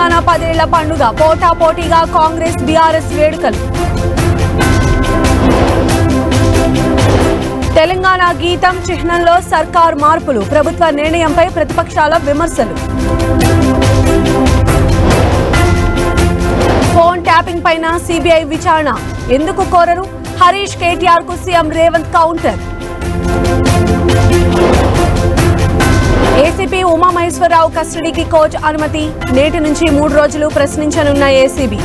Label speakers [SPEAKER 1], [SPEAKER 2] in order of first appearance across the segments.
[SPEAKER 1] తెలంగాణ 10 ఏళ్ల పండుగ పోటాపోటీగా కాంగ్రెస్ బీఆర్ఎస్ వేడుకలు. తెలంగాణ గీతం చిహ్నంలో సర్కార్ మార్పులు, ప్రభుత్వ నిర్ణయంపై ప్రతిపక్షాల విమర్శలు. ఫోన్ ట్యాపింగ్ పైన సిబిఐ విచారణ ఎందుకు కోరరు? హరీష్ కేటీఆర్ కు CM Revanth counter. ACP Umamaheswara Rao కస్టడీకి కోర్టు అనుమతి, నేటి నుంచి 3 రోజులు ప్రశ్నించనున్న ఏసీబీ.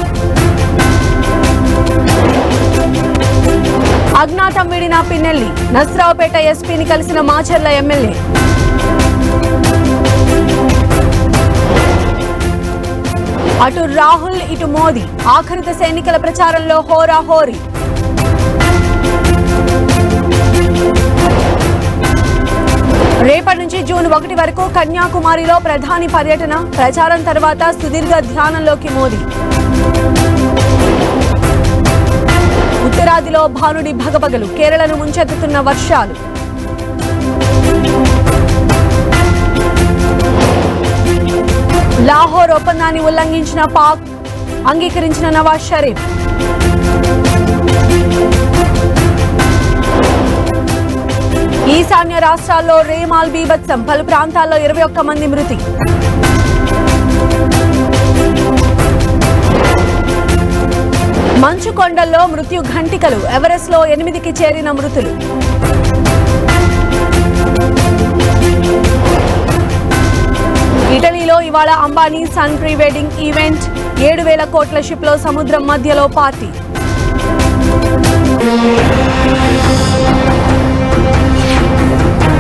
[SPEAKER 1] అజ్ఞాతం వీడిన పిన్నెల్లి, నస్రావుపేట ఎస్పీని కలిసిన మాచర్ల ఎమ్మెల్యే. అటు రాహుల్ ఇటు మోదీ, ఆఖరి దశ ఎన్నికల ప్రచారంలో హోరాహోరీ. రేపటి నుంచి జూన్ 1 వరకు కన్యాకుమారిలో ప్రధాని పర్యటన, ప్రచారం తర్వాత సుదీర్ఘ ధ్యానంలోకి మోదీ. ఉత్తరాదిలో భానుడి భగభగలు, కేరళను ముంచెత్తుతున్న వర్షాలు. లాహోర్ ఒప్పందాన్ని ఉల్లంఘించిన పాక్, అంగీకరించిన నవాజ్ షరీఫ్. ఈశాన్య రాష్ట్రాల్లో రేమాల్ బీభత్సం, పలు ప్రాంతాల్లో 21 మంది మృతి. మంచు కొండల్లో మృత్యు ఘంటికలు, ఎవరెస్ట్ లో 8కి చేరిన మృతులు. ఇటలీలో ఇవాళ Ambani son pre wedding event, 7,000 కోట్ల షిప్ లో సముద్రం మధ్యలో పార్టీ.